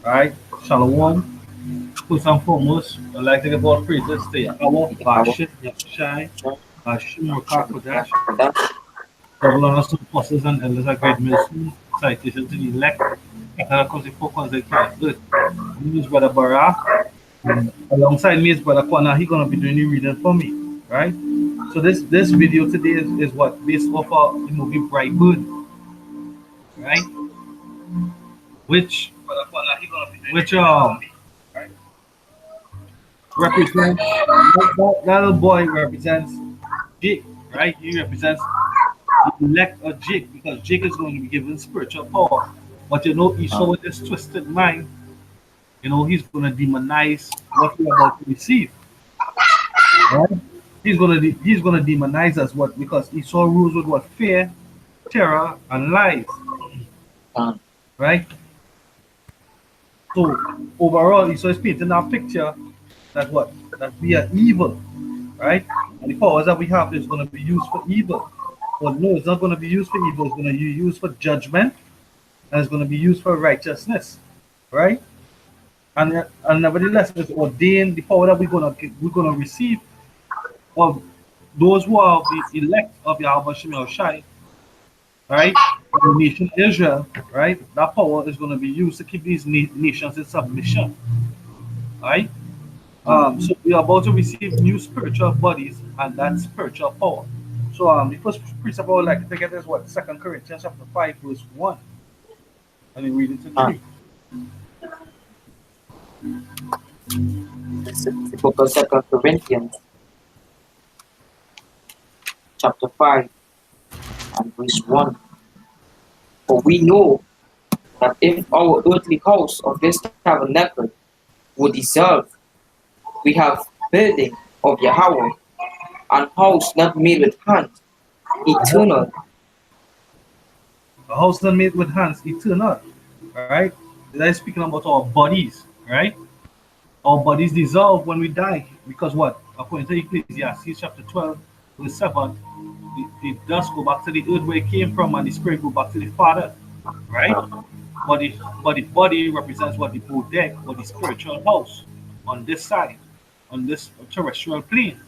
Alright, Shalom. First and foremost, I'd like to give all praises to Yahweh, Bashit, Yahushai, Hashim, Rakakodash, double honors to the apostles and elders of great ministry, citation to the elect, because the focus they can't do it. My name is Brother Bara, and alongside me is Brother Kwana. He's gonna be doing the reading for me, right? So this video today is what based off of the movie Brightburn, right? Which which represents that little boy represents Jake, right? He represents the elect of Jake because Jake is going to be given spiritual power. But you know, Esau with this twisted mind, you know, he's going to demonize what we're about to receive. Right? He's gonna demonize us what because Esau rules with what fear, terror, and lies. Right? So overall, Esau is painting our picture that what? That we are evil, right? And the powers that we have is going to be used for evil. But no, it's not going to be used for evil. It's going to be used for judgment, and it's going to be used for righteousness, right? And nevertheless, it's ordained the power that we're gonna receive of those who are the elect of Yahweh Shem Shai, right? The nation Israel, right? That power is going to be used to keep these nations in submission, right? So we are about to receive new spiritual bodies and that spiritual power. So the first precept I would like to take it is what 2 Corinthians chapter 5 verse 1. And you read it to 3. The book of 2 Corinthians chapter 5 and verse 1. For we know that if our earthly house of this tabernacle would dissolve, we have building of Yahweh, and house not made with hands, eternal. A house not made with hands, eternal. Right? That is speaking about our bodies, right? Our bodies dissolve when we die. Because what? According to Ecclesiastes chapter 12, verse 7, the dust go back to the earth where it came from, and the spirit go back to the Father. Right? But the body represents what the bodeg or the spiritual house on this side, on this terrestrial plane.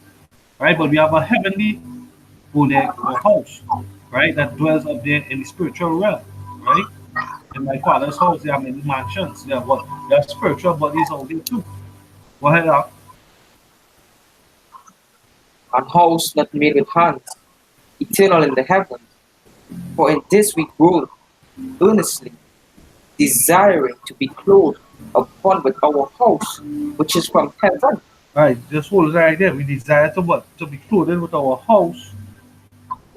Right? But we have a heavenly bodeg or house, right? That dwells up there in the spiritual realm. Right? In my father's house, there are many mansions. There are what? There are spiritual bodies out there too. Go ahead, Al. And house not made with hands, eternal in the heavens. For in this we grow earnestly, desiring to be clothed upon with our house, which is from heaven. Right, just hold it right there. We desire to what? To be clothed with our house,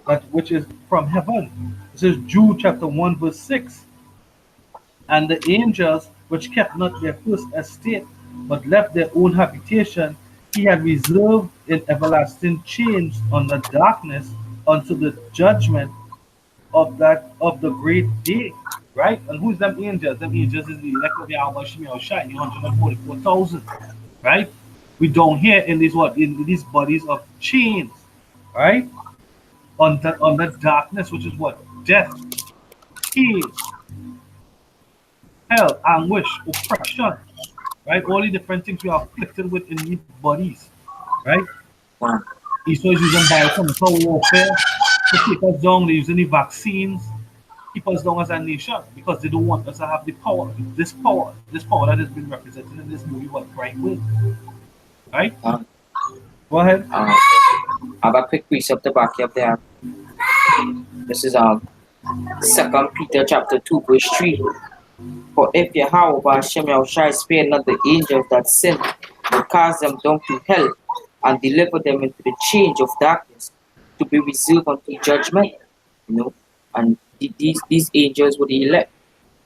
that which is from heaven. This is Jude chapter 1, verse 6. And the angels which kept not their first estate, but left their own habitation, he had reserved in everlasting chains on the darkness unto the judgment of the great day. Right? And who's them angels? Them angels is the elect of Yahweh Shemi Shai, the 144,000. Right? We down here in these what? In these bodies of chains. Right? On the darkness, which is what? Death, pain, hell, anguish, oppression, right? All the different things we are afflicted with in these bodies, right? Esau is using biochemical warfare to take us down. They're using the vaccines, keep us down as a nation because they don't want us to have the power, this power that has been represented in this movie, what Brightburn, right? Go ahead. I have a quick precept to back you up there. This is 2 Peter chapter 2 verse 3. For if Yahweh Hashem Yahushai spare not the angels that sin, but cast them down to hell, and deliver them into the change of darkness, to be reserved unto judgment. You know, and these angels were the elect,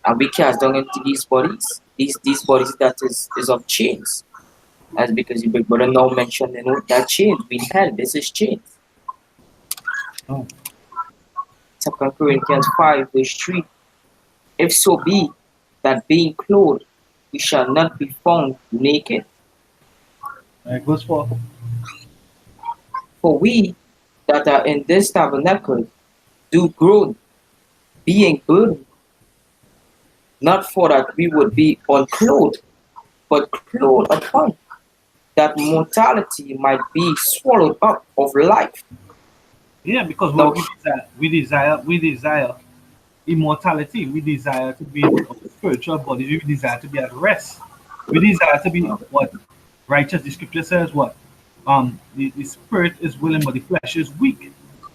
and we cast down into these bodies. These bodies that is of chains. That's because the big brother now mentioned, you know, that chains being held. This is chains. 2 Corinthians 5 verse 3. If so be that being clothed, we shall not be found naked. Verse 4. For we that are in this tabernacle do groan, being burdened, not for that we would be unclothed, but clothed upon, that mortality might be swallowed up of life. Yeah, because Now, we desire immortality. We desire to be in spiritual bodies. We desire to be at rest. We desire to be what righteous. The scripture says what the spirit is willing, but the flesh is weak.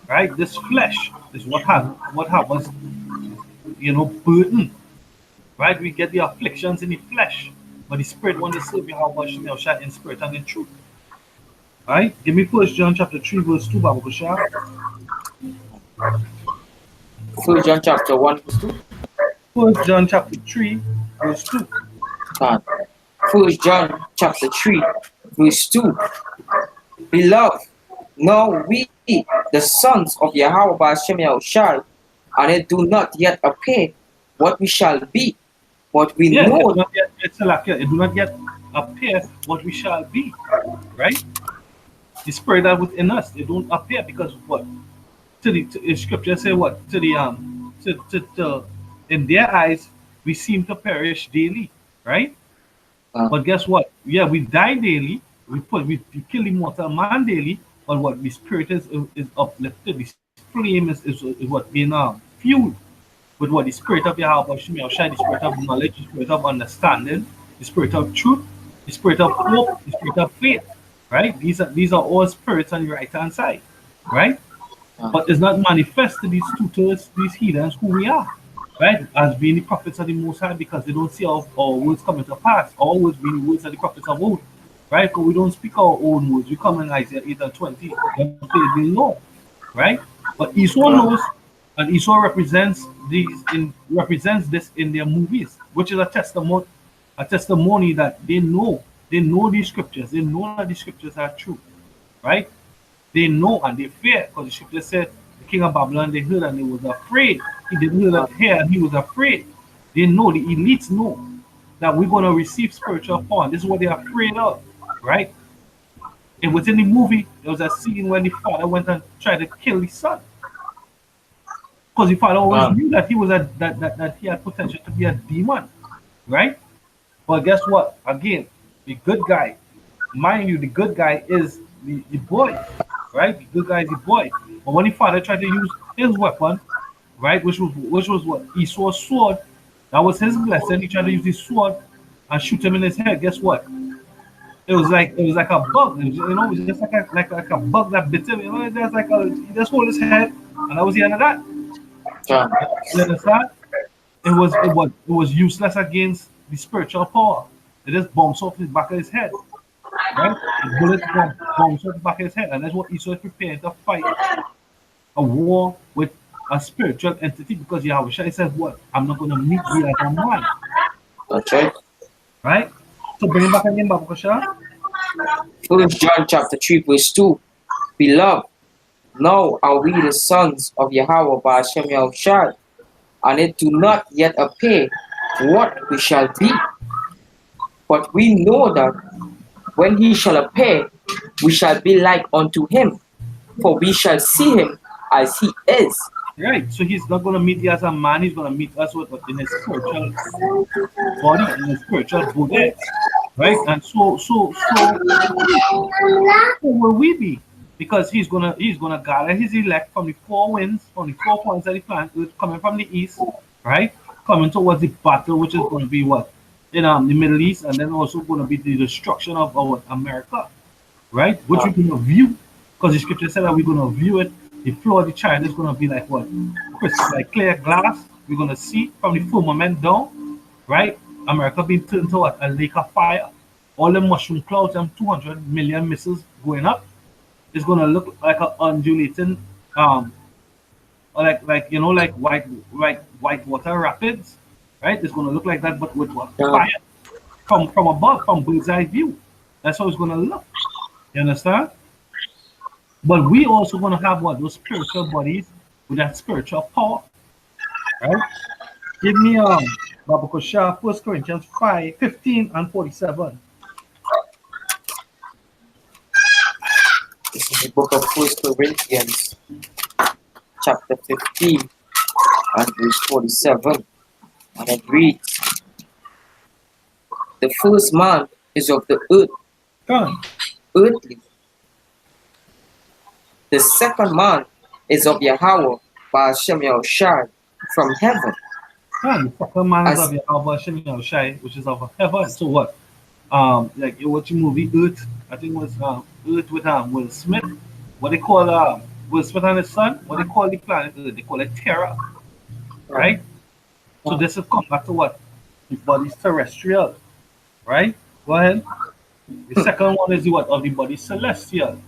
Right? This flesh is what have us burden. Right? We get the afflictions in the flesh, but the spirit wants to serve you how much shine in spirit and in truth. Right? Give me First John chapter 3 verse 2, Babu Kusha. 1 John chapter 1 verse 2. First John chapter 3 verse 2. 1 John chapter 3 verse 2. Beloved, now we, the sons of Yahweh by Hashem Yahushai, and it do not yet appear what we shall be, but we Yeah, know it do not yet appear what we shall be. Right? The spirit that within us, they don't appear because of what? The scripture say what? In their eyes, we seem to perish daily, right? But guess what? Yeah, we die daily. We kill the mortal man daily. But what the spirit is uplifted. The flame is what being fueled with what the spirit of Yahweh Shai, the spirit of knowledge, the spirit of understanding, the spirit of truth, the spirit of hope, the spirit of faith. Right? These are all spirits on the right hand side, right? But it's not manifest to these tutors, these heathens, who we are, right? As being the prophets of the Most High, because they don't see our words coming to pass. Our words being the words of the prophets of old, right? Because we don't speak our own words. We come in Isaiah 8 and 20, and say the Lord, right? But Esau knows, and Esau represents this in their movies, which is a testimony that they know these scriptures. They know that these scriptures are true, right? They know and they fear because the scripture said the king of Babylon, they heard and they was afraid. He didn't hear and he was afraid. They know, the elites know that we're going to receive spiritual power. This is what they're afraid of, right? And within the movie, there was a scene when the father went and tried to kill his son. Because the father always knew that he was that he had potential to be a demon, right? But guess what? Again, the good guy, mind you, the good guy is the boy, right? The good guy is the boy. But when the father tried to use his weapon, right, which was what? Esau's sword, that was his blessing. He tried to use his sword and shoot him in his head. Guess what? It was like a bug. It was just like a bug that bit him. It's just he just hold his head, and that was the end of that. You understand? It was useless against the spiritual power. It just bounced off the back of his head. Right? The bullets bounce off the back of his head. And that's what Esau is preparing to fight a war with a spiritual entity, because Yahweh says what? I'm not going to meet you as a man. Okay. Right? So bring it back again, Babu Kasha. 1 John chapter 3 verse 2. Beloved, now are we the sons of Yahweh by Hashem Yahushai, and it do not yet appear what we shall be. But we know that when he shall appear, we shall be like unto him, for we shall see him as he is. Right. So he's not going to meet you as a man. He's going to meet us in his spiritual body, in his spiritual body. Right. And so will we be? Because he's gonna gather his elect from the four winds, from the 4 points of the planet, coming from the east, right? Coming towards the battle, which is going to be what? In the Middle East, and then also going to be the destruction of our America, right? Which we're going to view, because the scripture said that we're going to view it. The floor of the child is going to be like what? Crystal, like clear glass. We're going to see from the firmament down, right? America being turned to what? A lake of fire. All the mushroom clouds and 200 million missiles going up. It's going to look like an undulating, like white water rapids, right? It's going to look like that, but with what? Fire from above, from bird's eye view. That's how it's going to look. You understand? But we also going to have what? Those spiritual bodies with that spiritual power, right? Give me Babu Kosha, 1 Corinthians 5:15 and 47. This is the book of 1 Corinthians, chapter 15 and verse 47. And it reads, the first man is of the earth, Come. earthly. The second man is of Yahweh, Ba'ashem Yahushai, from heaven. Come. The second man is As of Yahweh Shem Shai, which is of heaven. So what? Like you watch a movie Earth. I think it was Earth with Will Smith. What they call Will Smith and his son. What they call the planet Earth? They call it Terra, right? So this is come back to what? The body's terrestrial, right? Go ahead. The second one is the what of the body celestial,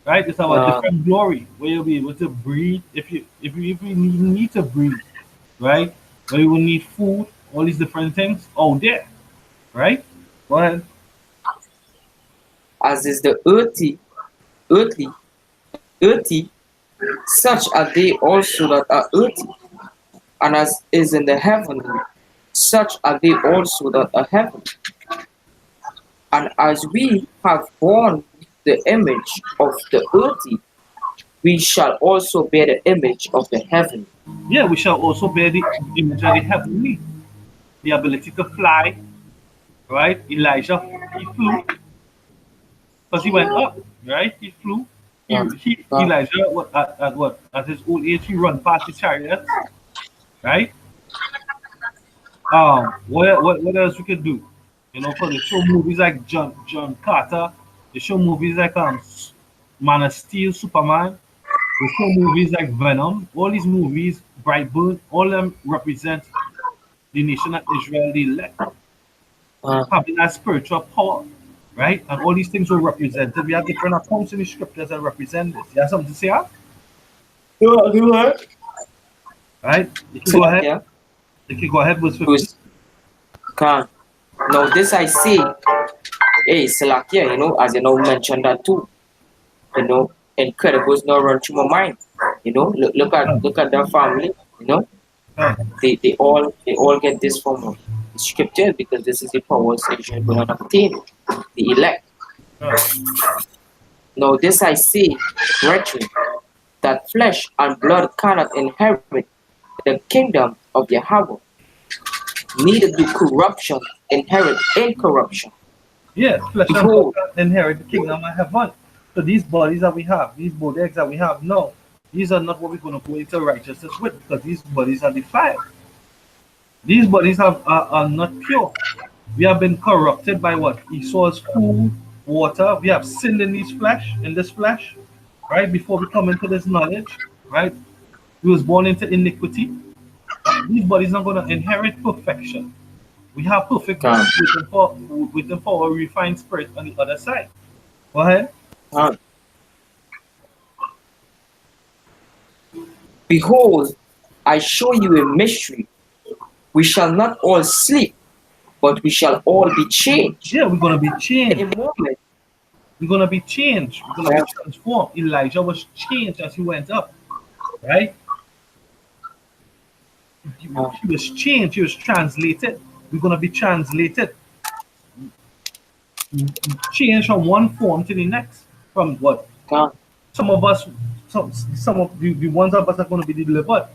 right? It's about different glory where you'll be able to breathe if you need to breathe, right? Where you will need food, all these different things out there, right? Go ahead. as is the earthly, earthy, such are they also that are earthy, and as is in the heavenly, such are they also that are heavenly. And as we have borne the image of the earthy, we shall also bear the image of the heavenly. Yeah, we shall also bear the image of the heavenly, the ability to fly, right? Elijah, he flew because he went up, right? He flew. Elijah, at his old age, he run past the chariots, right? What else we could do? You know, for the show movies like John Carter, the show movies like Man of Steel, Superman, the show movies like Venom, all these movies, Brightburn, all them represent the nation of Israel, the elect, having that spiritual power, right? And all these things were represented. We have different accounts in the scriptures that represent this. You have something to say, huh? Right? You can go ahead. Yeah. You can go ahead, verse 15. Can. Now this I say, hey Salakia, you know, as you know mentioned that too. You know, Incredibles now run through my mind. You know, look at their family, you know. They all get this from the scripture because this is the powers Israel will not obtain, the elect. Now this I say, brethren, that flesh and blood cannot inherit the kingdom of Yahweh, neither do corruption inherit incorruption. Yeah, flesh and blood can inherit the kingdom of heaven. So these bodies that we have, these bodies that we have now, these are not what we're going to go into righteousness with because these bodies are defiled. These bodies are not pure. We have been corrupted by what? Esau's food, water. We have sinned in this flesh, right? Before we come into this knowledge, right? We was born into iniquity. These bodies are going to inherit perfection. We have perfect bodies waiting for a refined spirit on the other side. Go ahead. Behold, I show you a mystery. We shall not all sleep, but we shall all be changed. Yeah, we're going to be changed. In a moment. We're going to be changed. We're going to be transformed. Elijah was changed as he went up, right? He was changed. He was translated. We're going to be translated. Change from one form to the next. From what? Some of us, some of the ones of us are going to be delivered.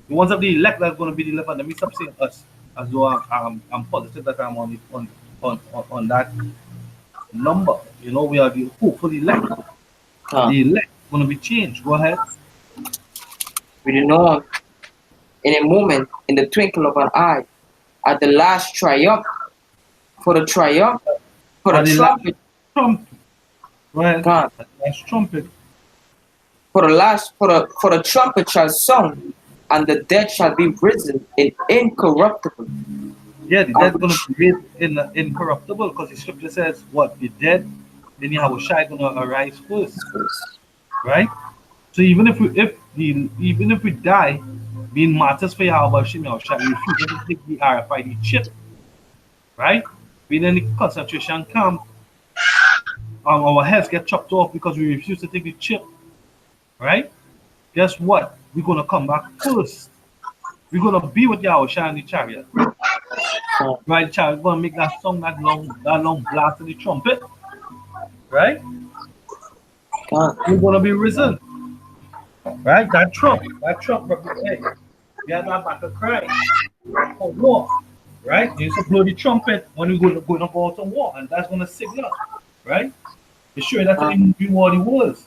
The ones of the elect that are going to be delivered. Let me stop saying us, as though I'm positive that I'm on that number. You know, we are the hopefully elect. The elect going to be changed. Go ahead. We do know in a moment, in the twinkle of an eye, at the last triumph, for the trumpet. Go ahead. Last trumpet. For the trumpet shall sound, and the dead shall be risen in incorruptible. Yeah, the dead going to be raised in incorruptible because the scripture says what? The dead, then Yahushua going to arise first, right? So even if we die, being martyrs for Yahweh Yahushua, we refuse to take the RFID chip, right? We then the concentration camp, our heads get chopped off because we refuse to take the chip, right? Guess what? We're going to come back first. We're going to be with Yahushua in the chariot. Right, child, we're going to make that song, that long blast of the trumpet. Right? We're going to be risen. Right? That trump represents. We are not back to Christ. for war, right? You used to blow the trumpet when you going to go out to war, and that's going to signal, right? To show that uh, in the movie war the words.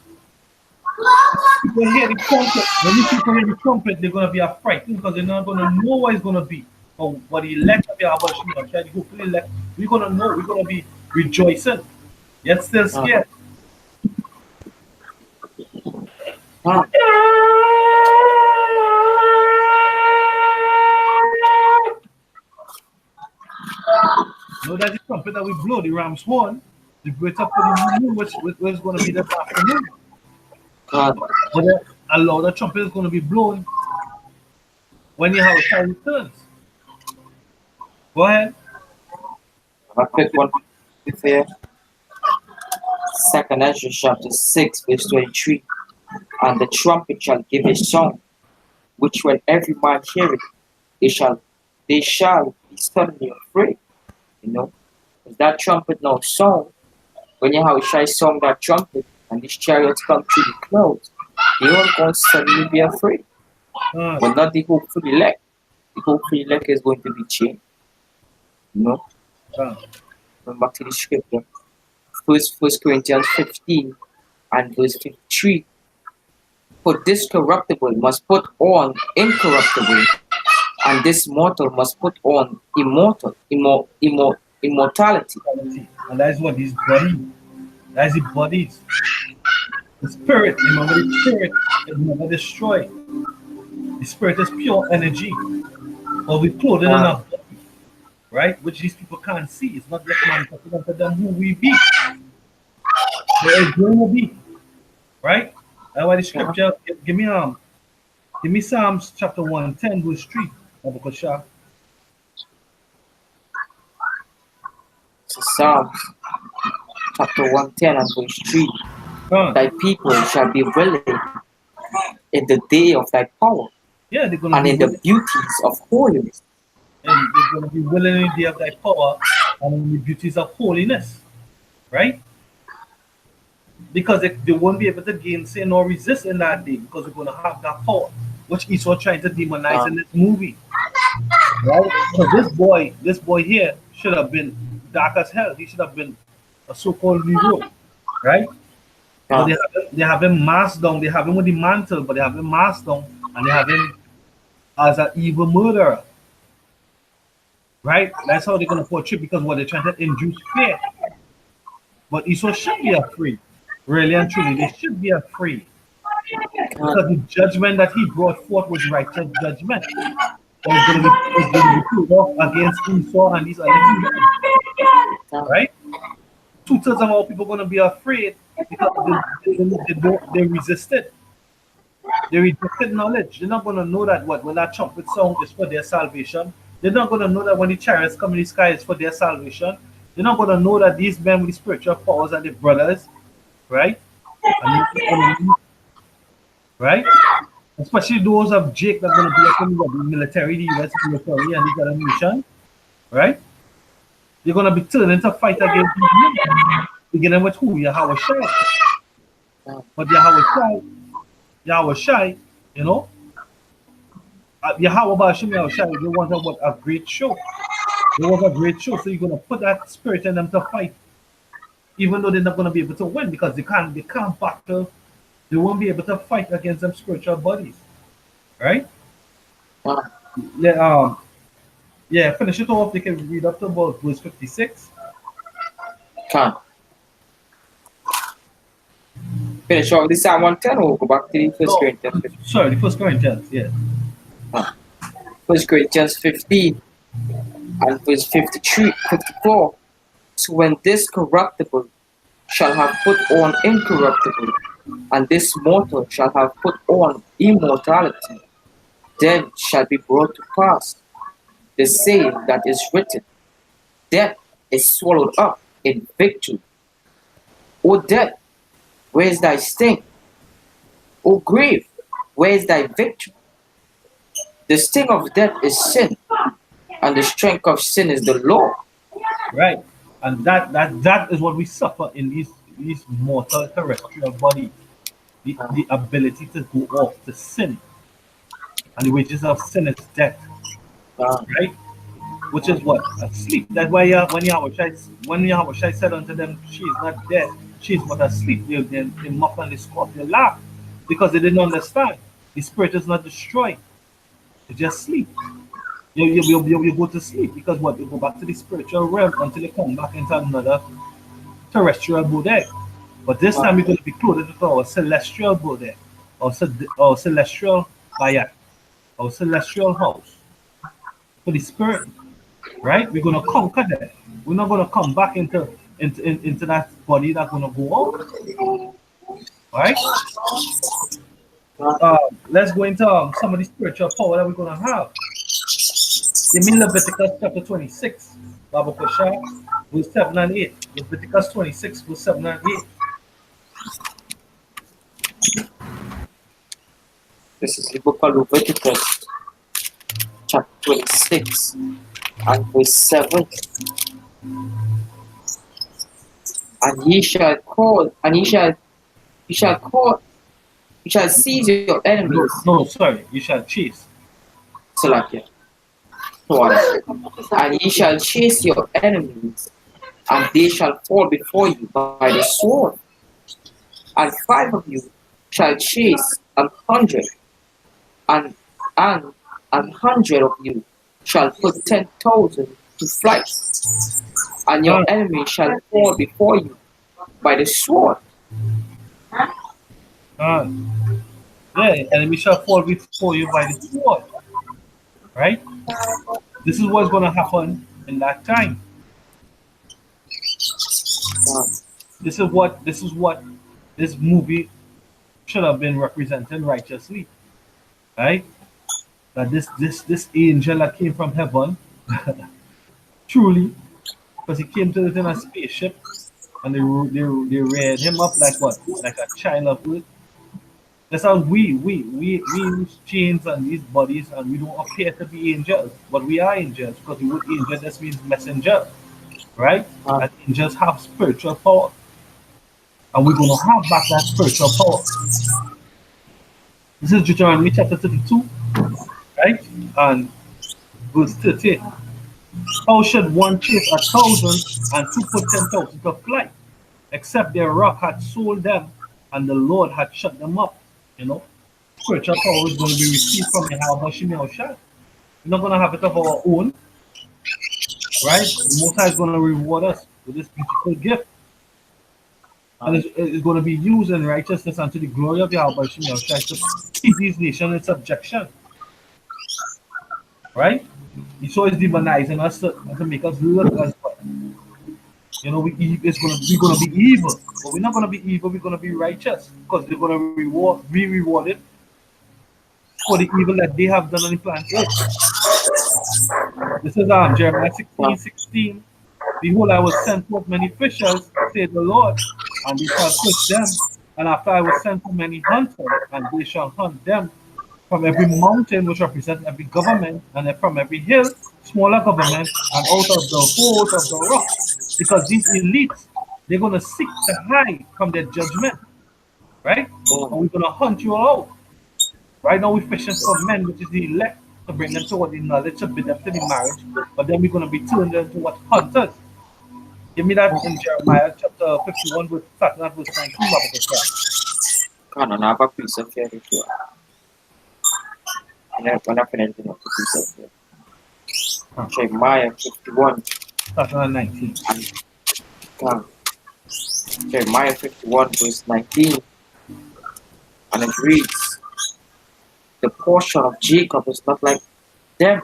People hear the trumpet. When these people hear the trumpet, they're going to be frightened because they're not going to know what it's going to be. But the elect of Yahweh Shemel, hopefully elect, we're going to know, we're going to be rejoicing, yet still uh, scared. uh, Know that the trumpet that we blow, the ram's horn, the greater for the new moon, which is going to be this afternoon. uh, But a lot of trumpet is going to be blown when you have a child returns. Go ahead. I pick one here. Second Ezra chapter 6, verse 23. And the trumpet shall give a song, which when every man heareth, they shall be suddenly afraid. You know, if that trumpet now song, when you have shy song that trumpet, and these chariots come through the clouds, they all going to suddenly be afraid. But not the hopeful elect. The hopeful elect is going to be changed. You know? Going back to the scripture. First Corinthians 15 and verse 53. For this corruptible must put on incorruptible, and this mortal must put on immortality. And that is what his body, that is the bodies. The spirit, remember the spirit is never destroyed. The spirit is pure energy. But we clothed in our body, right? Which these people can't see. It's not yet manifested unto them who we be. There is going to be, right? That's why the scripture, give me Psalms chapter 110, verse 3. So Psalms chapter 110 and verse 3. Thy people shall be willing in the day of thy power, yeah, they're gonna and be in the beauties of holiness. And they're gonna be willing in the day of thy power and in the beauties of holiness, right? Because they won't be able to gainsay nor resist in that day because we're gonna have that power, which Esau trying to demonize in this movie. Right? So this boy here should have been dark as hell. He should have been a so-called Negro, right? But they have him masked down. They have him with the mantle, but they have him masked down, and they have him as an evil murderer, right? That's how they're gonna portray because what they're trying to induce fear. But Esau should be afraid, really and truly. They should be afraid because the judgment that he brought forth was righteous judgment. It's going to be put off against Esau and these other people, right? 2/3 of our people are going to be afraid because they resisted. They rejected knowledge. They're not going to know that when that trumpet sound is for their salvation. They're not going to know that when the chariots come in the sky is for their salvation. They're not going to know that these men with the spiritual powers are their brothers, right? Right? Especially those of Jake that are going to be up in the military, the US military, and the other nation, right? You're going to be turning to fight against them, beginning with who? Yahweh Shai. But Yahweh Shai, you know, Yahweh Bashim Yahweh Shai, they want a great show. They want a great show, so you're going to put that spirit in them to fight, even though they're not going to be able to win because they can't battle. They won't be able to fight against them spiritual bodies, right? Yeah, finish it off. They can read up to about verse 56. Can finish off this Psalm 110 or go back to the First Corinthians 15? Sorry, the First Corinthians, yeah. First Corinthians 15 and verse 53, 54. So when this corruptible shall have put on incorruptible, and this mortal shall have put on immortality, then shall be brought to pass the saying that is written, death is swallowed up in victory. O death, where is thy sting? O grave, where is thy victory? The sting of death is sin, and the strength of sin is the law. Right, and that is what we suffer in these mortal terrestrial bodies. The ability to go off to sin, and the wages of sin is death. right? Which is what? Asleep. That's why when Yahushua said unto them, she is not dead, she is but asleep. They mock and they scoff, they laugh because they didn't understand. The spirit is not destroyed, it's just sleep. You go to sleep because what? You go back to the spiritual realm until you come back into another terrestrial body. But this time we're going to be clothed with our celestial body, our celestial bayat, our celestial house for the spirit, right? We're going to conquer that. We're not going to come back into that body that's going to go out, right? Let's go into some of the spiritual power that we're going to have. Give me Leviticus chapter 26, Baba Pasha, verse 7 and 8. Leviticus 26, verse 7 and 8. This is the book of Leviticus, chapter 26, and verse 7. And ye shall call, and ye shall seize your enemies. No, sorry, you shall chase. Salakia. And ye shall chase your enemies, and they shall fall before you by the sword. And 5 of you shall chase 100, and 100 of you shall put 10,000 to flight. And your enemy shall fall before you by the sword. Yeah, enemy shall fall before you by the sword. Right? This is what's going to happen in that time. This is what this movie should have been representing righteously. Right? That this angel that came from heaven, truly, because he came to it in a spaceship, and they reared him up like what? Like a child of earth. That's how we use chains and these bodies, and we don't appear to be angels, but we are angels because the word angel just means messenger, right? And angels have spiritual power, and we're going to have back that spiritual power. This is Deuteronomy chapter 32, right? And verse 13. How should one chase 1,000 and 2 put 10,000 to flight, except their rock had sold them and the Lord had shut them up? You know, spiritual power is going to be received from Yahweh Shemel Shah. We're not going to have it of our own, right? The Most High is going to reward us with this beautiful gift. And it's going to be used in righteousness unto the glory of Yahweh Shemel Shah to keep these nations in subjection. Right? He's always demonizing us to make us look as well. You know, we're going to be evil, but we're not going to be evil. We're going to be righteous because they're going to be rewarded for the evil that they have done on the planet Earth. This is Jeremiah 16:16. Behold, I will send forth many fishers, saith the Lord, and they shall fish them. And after I will send forth many hunters, and they shall hunt them from every mountain, which represents every government, and from every hill, smaller government, and out of the holes of the rock. Because these elites, they're going to seek to hide from their judgment, right? And we're going to hunt you all out. Right now, we're fishing for men, which is the elect, to bring them toward the knowledge, to bring them to the marriage. But then we're going to be turned into what? Hunters. Give me that in Jeremiah chapter 51, verse 19. God, and I have a piece of here. And I'm not finished with a piece of here. Jeremiah 51. 19. Jeremiah 51, verse 19. And it reads, the portion of Jacob is not like them.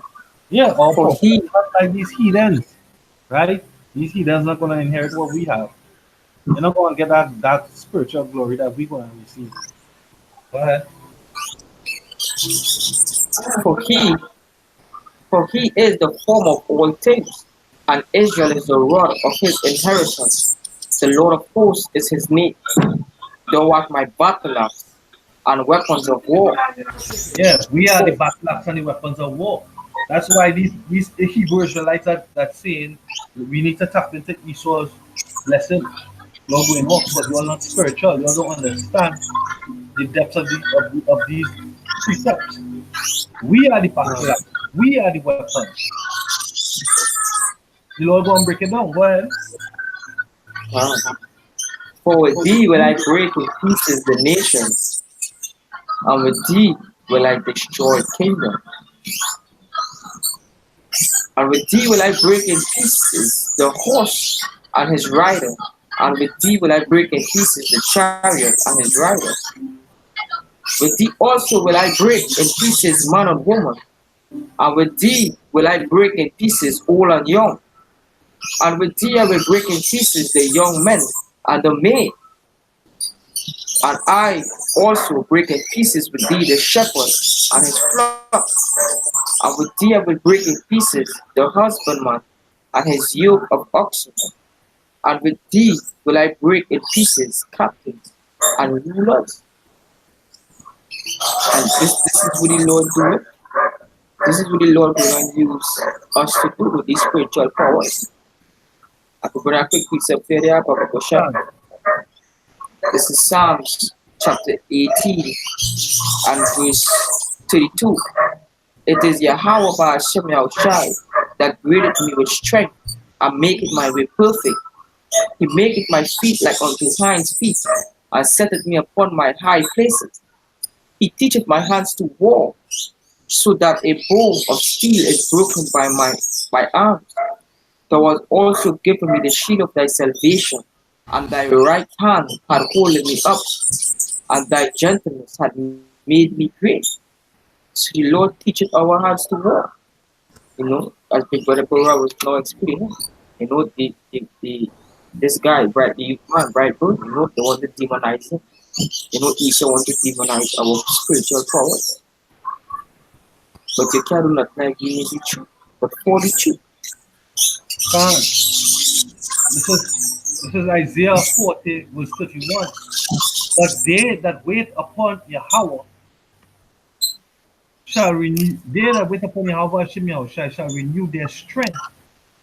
Yeah, for he not like these heathens, right? These heathens not going to inherit what we have. They're not going to get that spiritual glory that we're going to receive. Go ahead. For he is the form of all things, and Israel is the rod of his inheritance. The Lord of hosts is his name. Thou art my battle axe and weapons of war. Yeah, we are the battle axe and the weapons of war. That's why these Hebrew Israelites are saying we need to tap into Esau's lesson. You're going off, but you're not spiritual. You don't understand the depths of these precepts. We are the backlight. We are the weapon. The Lord gonna break it down. Go ahead. For with thee will I break in pieces the nations, and with thee will I destroy kingdom. And with thee will I break in pieces the horse and his rider, and with thee will I break in pieces the chariot and his rider. With thee also will I break in pieces man and woman, and with thee will I break in pieces old and young. And with thee I will break in pieces the young men and the maid. And I also break in pieces with thee the shepherd and his flock. And with thee I will break in pieces the husbandman and his yoke of oxen. And with thee will I break in pieces captains and rulers. And this is what the Lord do. This is what the Lord will use us to do with these spiritual powers. I could bring a quick precept here, there, Papa Kosha. This is Psalms chapter 18 and verse 32. It is Yahweh by Hashem Yahushai that girdeth me with strength and maketh my way perfect. He maketh my feet like unto hinds' feet, and setteth me upon my high places. He teacheth my hands to war, so that a bow of steel is broken by my arms. Thou hast also given me the shield of thy salvation, and thy right hand had holding me up, and thy gentleness had made me great. So the Lord teacheth our hands to war. You know, as Big Brother Bora was now explaining. You know, this guy, Brightburn, you know, they want to demonize him. You know, Esau want to demonize our spiritual powers. But you can't do nothing against the truth, but for the truth. This is Isaiah 40, verse 31. But they that wait upon Yahweh shall renew. They that wait upon Yahweh Hashem Yahushai shall renew their strength.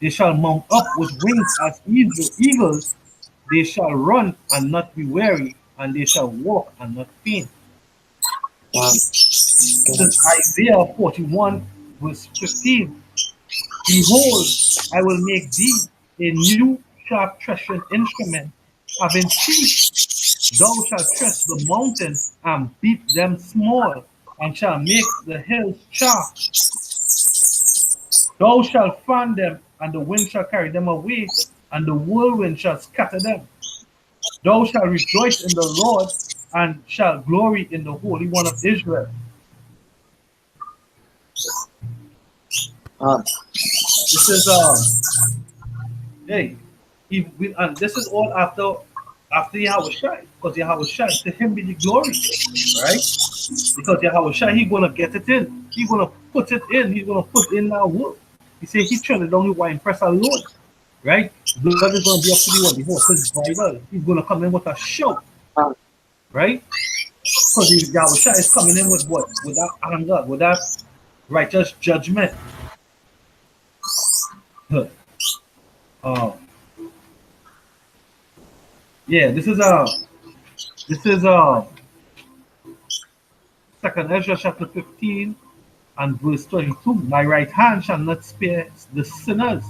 They shall mount up with wings as eagles. They shall run and not be weary, and they shall walk and not faint. This is Isaiah 41, verse 15. Behold, I will make thee a new sharp threshing instrument, having teeth. Thou shalt thresh the mountains and beat them small, and shall make the hills sharp. Thou shalt fan them, and the wind shall carry them away, and the whirlwind shall scatter them. Thou shalt rejoice in the Lord, and shalt glory in the Holy One of Israel. This is and this is all after Yahushai, because Yahushai, to him be the glory, right? Because Yahushai, he gonna get it in, he gonna put it in, he's gonna put in that work. He said he turned it down, he want impress our Lord, right? Blood is gonna be up to the one, the horse's bridle. He's gonna come in with a shout, right? Because Yahushua is coming in with what? With that anger, with that righteous judgment. Yeah, this is Second Ezra chapter 15 and verse 22. My right hand shall not spare the sinners,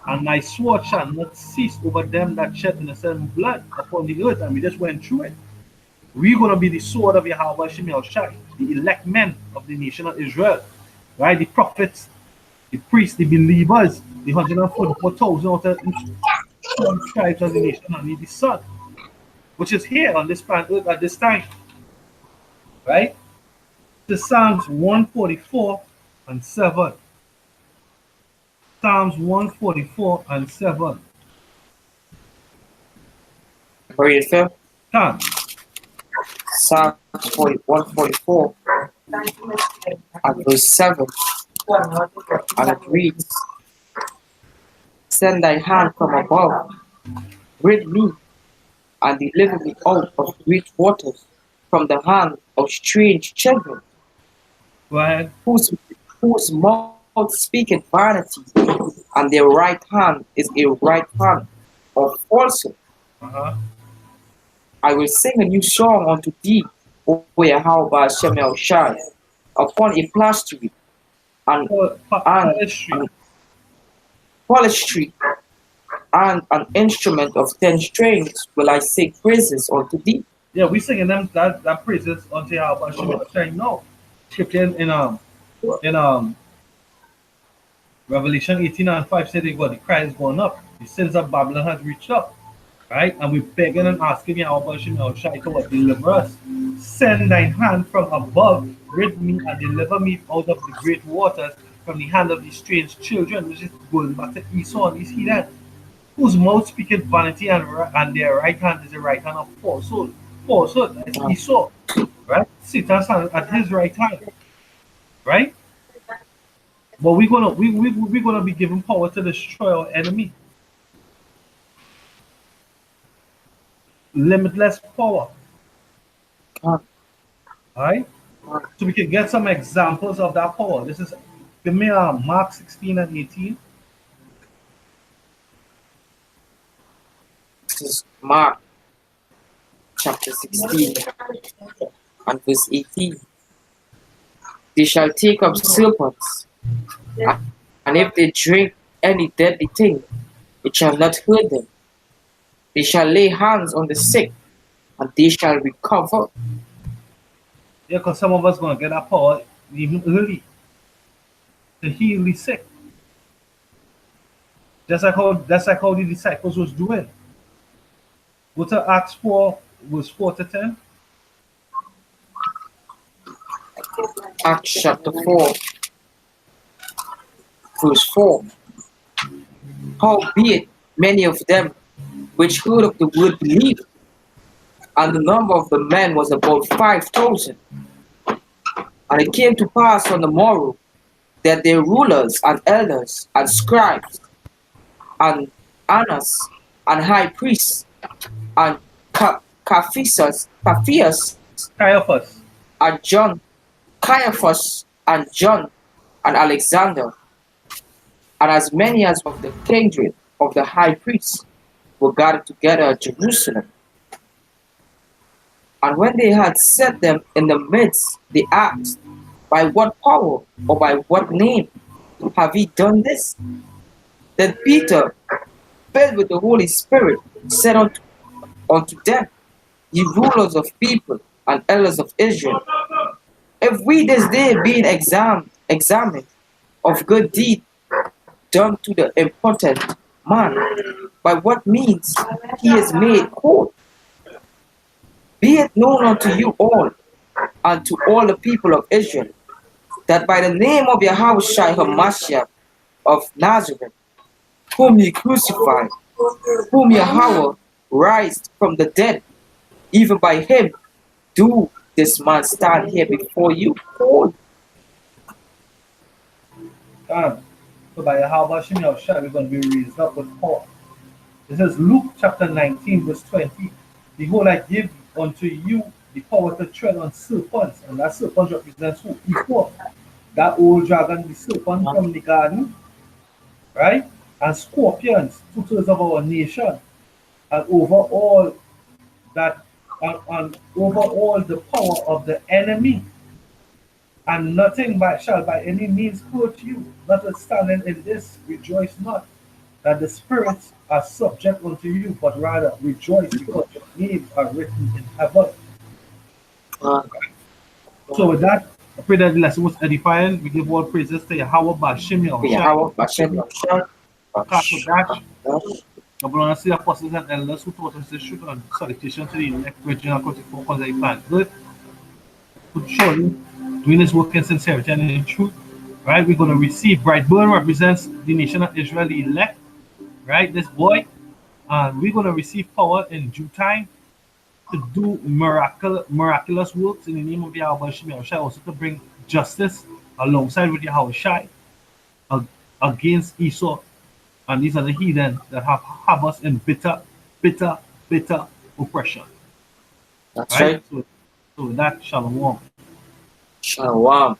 and my sword shall not cease over them that shed innocent blood upon the earth. And we just went through it. We're going to be the sword of Yahweh Shem Yahushai, the elect men of the nation of Israel, right? The prophets, the priests, the believers, the 144,000 out of each tribes of the nation under the sun, which is here on this planet Earth at this time, right? The Psalms 144 and 7. Psalms 144 and 7. Read it, Phil. Come. Psalm 144 and verse 7. And it reads, send thy hand from above, rid me, and deliver me out of great waters, from the hand of strange children, whose mouth speaketh vanity, and their right hand is a right hand of falsehood. I will sing a new song unto thee, O Yahweh Shem Yahushai. upon a plastery and, and, Poetry. and polished and an instrument of 10 strings will I sing praises unto thee. Yeah, we singing them that praises unto Yahweh Hashem Yahushai. No. Scripture in Revelation 18:5 said that God, the cry is going up. The sins of Babylon has reached up. Right? And we're begging and asking Yahweh Hashem Yahushai to what? Deliver us. Send thine hand from above, rid me and deliver me out of the great waters from the hand of these strange children, which is going back to Esau and his heathen, whose mouth speaketh vanity and their right hand is the right hand of falsehood. Falsehood, that's Esau, right? Satan's hand at his right hand, right? But we're gonna be given power to destroy our enemy. Limitless power. God, Right? So we can get some examples of that power. This is give me Mark 16 and 18. this is Mark chapter 16 and verse 18. They shall take up serpents, and if they drink any deadly thing, it shall not hurt them. They shall lay hands on the sick, and they shall recover. Yeah, because some of us gonna get that power even early to heal the sick. Just like how the disciples was doing. Go to Acts 4, verse 4 to 10. Acts chapter 4, verse 4. Howbeit, many of them which heard of the word believed, and the number of the men was about 5,000. And it came to pass on the morrow that their rulers and elders and scribes and Annas and high priests and Caiaphas Caiaphas. and John, Caiaphas and John and Alexander, and as many as of the kindred of the high priests were gathered together at Jerusalem. And when they had set them in the midst, they asked, by what power or by what name have ye done this? Then Peter, filled with the Holy Spirit, said unto them, ye rulers of people and elders of Israel, if we this day being examined of good deed done to the impotent man, by what means he is made whole, be it known unto you all and to all the people of Israel, that by the name of Yahushua HaMashiach of Nazareth, whom ye crucified, whom Yahweh raised from the dead, even by him do this man stand here before you whole. So by Yahweh Hashem Yahushai, we're going to be raised up with power. This is Luke chapter 19, verse 20. Behold, I give unto you the power to tread on serpents, and that serpent represents who? Equal. That old dragon, the serpent from the garden, right? And scorpions, 2/3 of our nation, and over all that, and over all the power of the enemy, and nothing shall by any means hurt you. Notwithstanding in this, rejoice not that the spirits are subject unto you, but rather rejoice because your names are written in heaven. So with that, I pray that the lesson was edifying. We give all praises to Yahweh Bashim Yahushua. I want to see apostles and elders who taught us this truth, and salutation to the elect original 44 plans good. Surely doing this work in sincerity and in truth. Right? We're going to receive Brightburn represents the nation of Israel, the elect. Right? This boy. And we're going to receive power in due time to do miraculous works in the name of Yahweh Shai, also to bring justice alongside with Yahweh Shai against Esau. And these are the heathen that have us in bitter oppression. That's right. So with that, shalom. Shalom.